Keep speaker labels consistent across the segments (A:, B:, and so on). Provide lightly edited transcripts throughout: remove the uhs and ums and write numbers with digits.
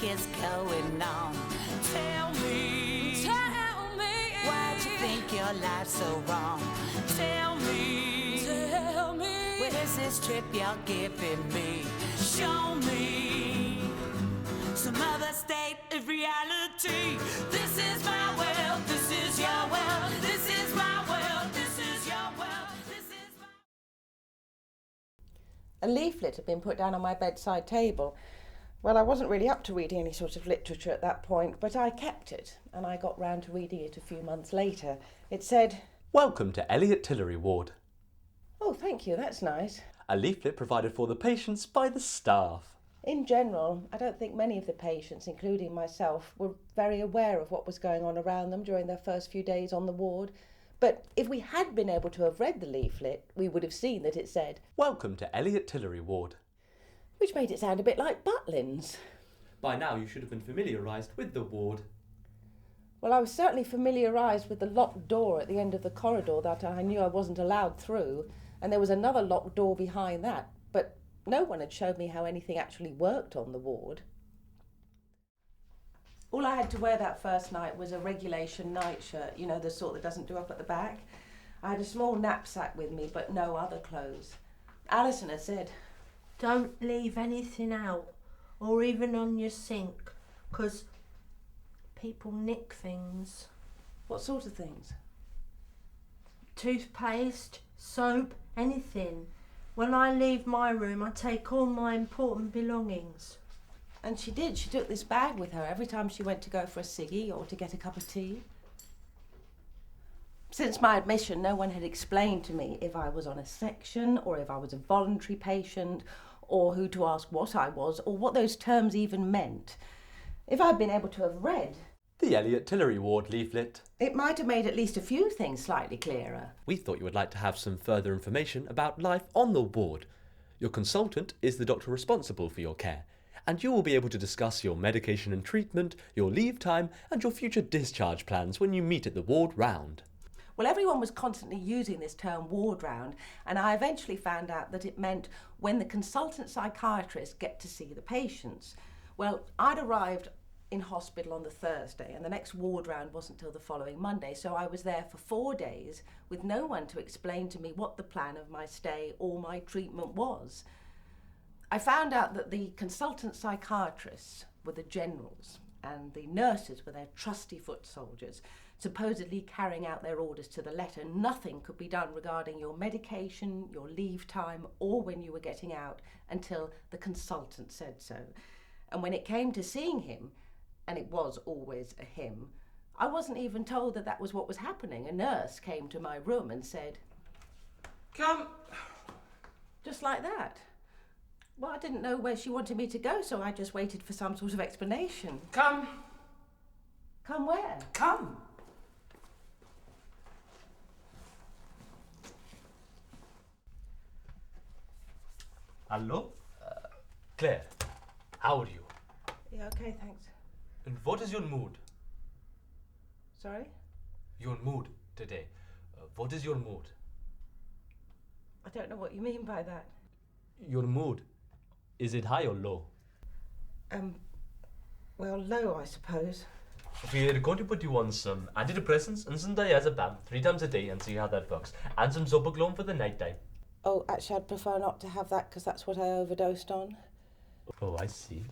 A: think is going on? Tell me, why'd you think your life's so wrong? Tell me, what is this trip you're giving me? Show me some other state of reality. This is my world, this is your world, this is my world, this is your world, this is my...
B: A leaflet had been put down on my bedside table. Well, I wasn't really up to reading any sort of literature at that point, but I kept it, and I got round to reading it a few months later. It said,
C: "Welcome to Elliot Tillery Ward."
B: "Oh, thank you, that's nice."
C: A leaflet provided for the patients by the staff.
B: In general, I don't think many of the patients, including myself, were very aware of what was going on around them during their first few days on the ward. But if we had been able to have read the leaflet, we would have seen that it said,
C: "Welcome to Elliot Tillery Ward,"
B: which made it sound a bit like Butlins.
C: By now you should have been familiarised with the ward.
B: Well, I was certainly familiarised with the locked door at the end of the corridor that I knew I wasn't allowed through, and there was another locked door behind that, but no one had showed me how anything actually worked on the ward. All I had to wear that first night was a regulation nightshirt, you know, the sort that doesn't do up at the back. I had a small knapsack with me, but no other clothes. Alison had said,
D: "Don't leave anything out, or even on your sink, 'cause people nick things.
B: "What sort of things?"
D: Toothpaste, soap, anything. When I leave my room, I take all my important belongings."
B: And she did. She took this bag with her every time she went to go for a ciggy or to get a cup of tea. Since my admission, no one had explained to me if I was on a section or if I was a voluntary patient or who to ask what I was or what those terms even meant. If I'd been able to have read
C: The Elliot Tillery Ward leaflet.
B: it might have made at least a few things slightly clearer.
C: We thought you would like to have some further information about life on the ward. Your consultant is the doctor responsible for your care, and you will be able to discuss your medication and treatment, your leave time, and your future discharge plans when you meet at the ward round.
B: Well, everyone was constantly using this term ward round, and I eventually found out that it meant when the consultant psychiatrists get to see the patients. Well, I'd arrived in hospital on the Thursday, and the next ward round wasn't till the following Monday, so I was there for 4 days with no one to explain to me what the plan of my stay or my treatment was. I found out that the consultant psychiatrists were the generals and the nurses were their trusty foot soldiers, supposedly carrying out their orders to the letter. Nothing could be done regarding your medication, your leave time, or when you were getting out until the consultant said so. And when it came to seeing him, and it was always a him, I wasn't even told that that was what was happening. A nurse came to my room and said,
E: "Come."
B: Just like that. Well, I didn't know where she wanted me to go, so I just waited for some sort of explanation.
E: "Come."
B: Come where?
E: "Come."
C: Hello? Claire, how are you?
B: Yeah, okay, thanks.
C: And what is your mood?
B: Sorry?
C: Your mood today. What is your mood?
B: I don't know what you mean by that.
C: Your mood. Is it high or low?
B: Well, low, I suppose.
C: We're going to put you on some antidepressants and some diazepam 3 times a day and see how that works. And some Zopiclone for the night time.
B: Oh, actually, I'd prefer not to have that because that's what I overdosed on.
C: Oh, I see.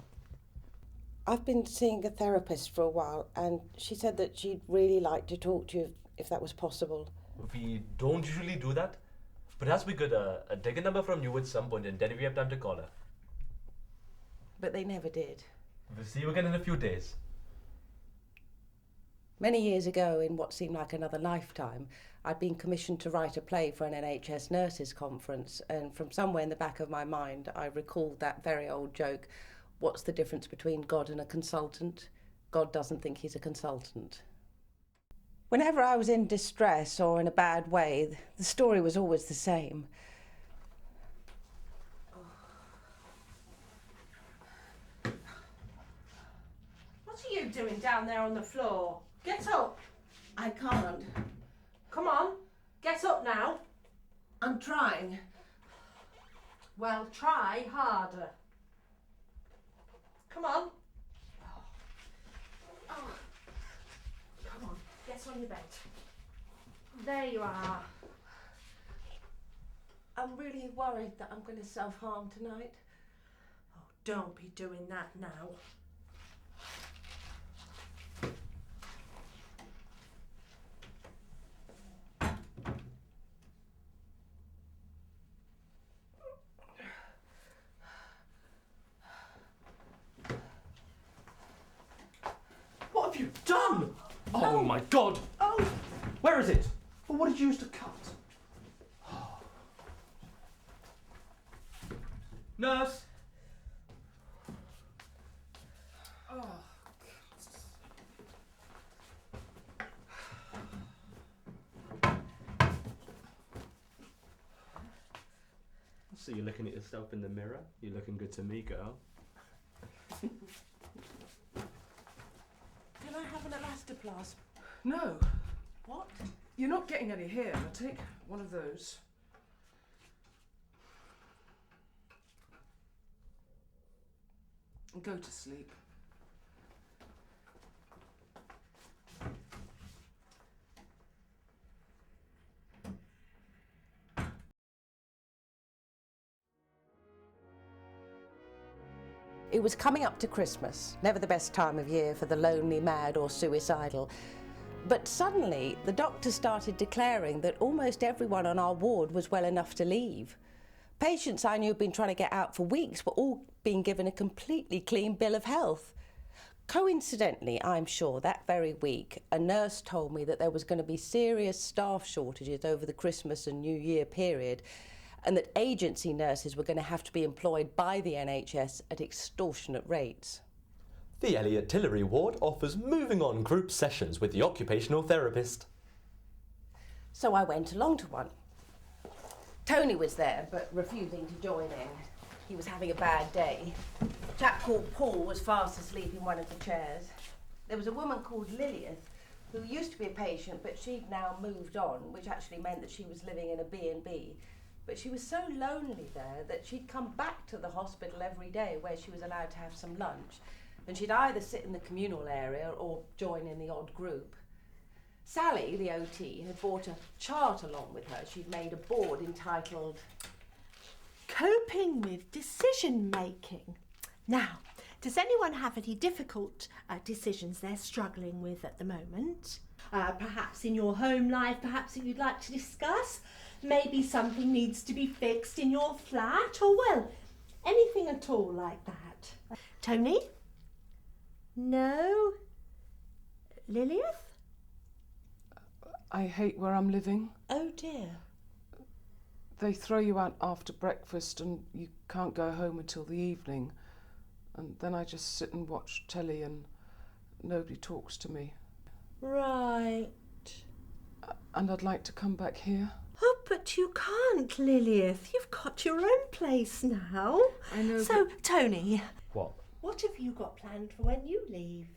B: I've been seeing a therapist for a while, and she said that she'd really like to talk to you if that was possible.
C: We don't usually do that. Perhaps we could take a number from you at some point and then we have time to call her.
B: But they never did.
C: We'll see you again in a few days.
B: Many years ago, in what seemed like another lifetime, I'd been commissioned to write a play for an NHS nurses conference, and from somewhere in the back of my mind, I recalled that very old joke, what's the difference between God and a consultant? God doesn't think he's a consultant. Whenever I was in distress or in a bad way, the story was always the same.
D: What are you doing down there on the floor? Get up.
B: I can't.
D: Come on, get up now.
B: I'm trying.
D: Well, try harder. Come on. on your bed. There you are.
B: I'm really worried that I'm going to self-harm tonight.
D: Oh, don't be doing that now.
C: What have you done? Oh my God!
B: Oh!
C: Where is it? Well, what did you use to cut? Nurse!
E: Oh,
C: So you're looking at yourself in the mirror? You're looking good to me, girl.
B: Can I have an elastoplast?
E: no.
B: What?
E: You're not getting any here. Now take one of those. And go to sleep.
B: It was coming up to Christmas, never the best time of year for the lonely, mad or suicidal. But suddenly, the doctor started declaring that almost everyone on our ward was well enough to leave. Patients I knew had been trying to get out for weeks were all being given a completely clean bill of health. Coincidentally, I'm sure, that very week, a nurse told me that there was going to be serious staff shortages over the Christmas and New Year period, and that agency nurses were going to have to be employed by the NHS at extortionate rates.
C: The Elliot Tillery ward offers moving on group sessions with the occupational therapist.
B: So I went along to one. Tony was there, but refusing to join in. He was having a bad day. A chap called Paul was fast asleep in one of the chairs. There was a woman called Lilith, who used to be a patient, but she'd now moved on, which actually meant that she was living in a B&B. But she was so lonely there that she'd come back to the hospital every day where she was allowed to have some lunch. And she'd either sit in the communal area or join in the odd group. Sally, the OT, had brought a chart along with her. She'd made a board entitled
D: Coping with decision making. Now, does anyone have any difficult decisions they're struggling with at the moment? Perhaps in your home life, perhaps that you'd like to discuss? Maybe something needs to be fixed in your flat, or well, anything at all like that. Tony? No? Lilith?
E: I hate where I'm living.
D: Oh dear.
E: They throw you out after breakfast and you can't go home until the evening. And then I just sit and watch telly and nobody talks to me.
D: Right.
E: And I'd like to come back here.
D: Oh, but you can't, Lilith. You've got your own place now.
E: I know.
D: So, Tony,
C: What?
D: what have you got planned for when you leave?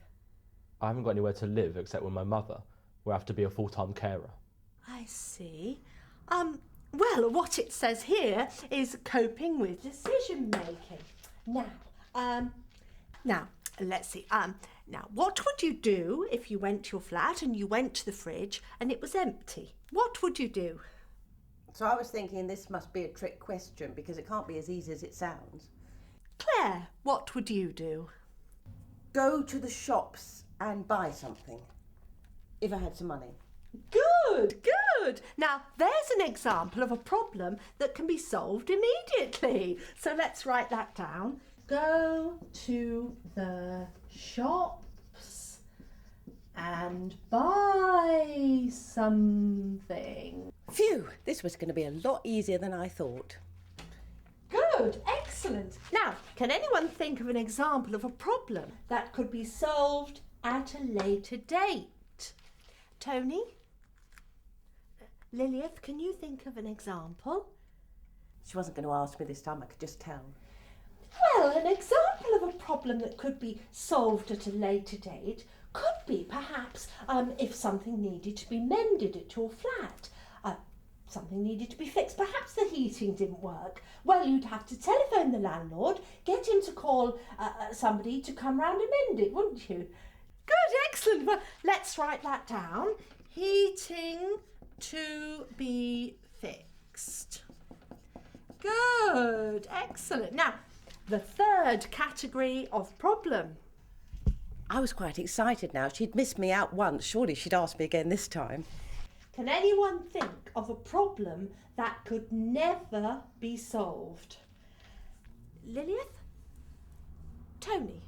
C: I haven't got anywhere to live except with my mother. We'll have to be a full-time carer.
D: I see. Well, what it says here is coping with decision making. Now, let's see. Now, what would you do if you went to your flat and you went to the fridge and it was empty? What would you do?
B: So I was thinking this must be a trick question because it can't be as easy as it sounds.
D: Claire, what would you do?
B: Go to the shops and buy something, if I had some money.
D: Good, good. Now, there's an example of a problem that can be solved immediately. So let's write that down. Go to the shops and buy something.
B: Phew, this was going to be a lot easier than I thought.
D: Good, excellent. Now, can anyone think of an example of a problem that could be solved at a later date? Tony? Lilith, can you think of an example?
B: She wasn't going to ask me this time, I could just tell.
D: Well, an example of a problem that could be solved at a later date could be perhaps if something needed to be mended at your flat. Something needed to be fixed. Perhaps the heating didn't work. Well, you'd have to telephone the landlord, get him to call somebody to come round and mend it, wouldn't you? Good, excellent. Well, let's write that down. Heating to be fixed. Good, excellent. Now, the third category of problem.
B: I was quite excited now. She'd missed me out once. Surely she'd ask me again this time.
D: Can anyone think of a problem that could never be solved? Lilith? Tony?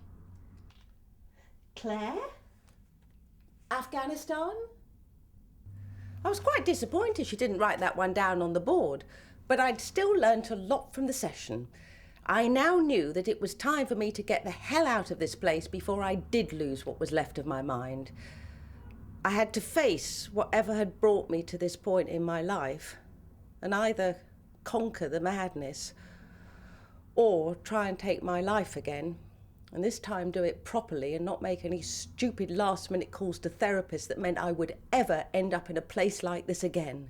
D: Claire?
B: Afghanistan? I was quite disappointed she didn't write that one down on the board, but I'd still learnt a lot from the session. I now knew that it was time for me to get the hell out of this place before I did lose what was left of my mind. I had to face whatever had brought me to this point in my life and either conquer the madness or try and take my life again, and this time do it properly and not make any stupid last-minute calls to therapists that meant I would ever end up in a place like this again.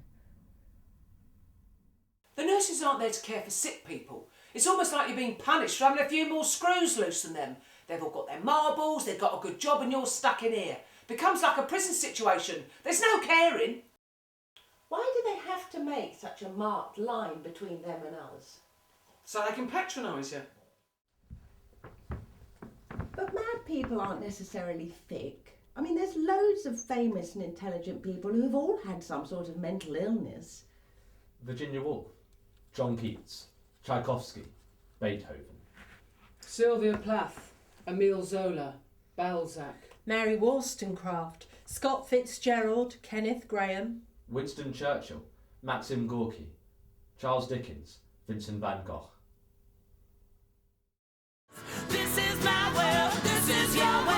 F: The nurses aren't there to care for sick people. It's almost like you're being punished for having a few more screws loose than them. They've all got their marbles, they've got a good job, and you're stuck in here. Becomes like a prison situation. There's no caring.
B: Why do they have to make such a marked line between them and us?
F: So they can patronise you.
B: But mad people aren't necessarily thick. I mean, there's loads of famous and intelligent people who've all had some sort of mental illness.
C: Virginia Woolf, John Keats, Tchaikovsky, Beethoven.
E: Sylvia Plath, Emile Zola, Balzac.
D: Mary Wollstonecraft, Scott Fitzgerald, Kenneth Graham.
C: Winston Churchill, Maxim Gorky, Charles Dickens, Vincent van Gogh.
A: This is my world, this is your world.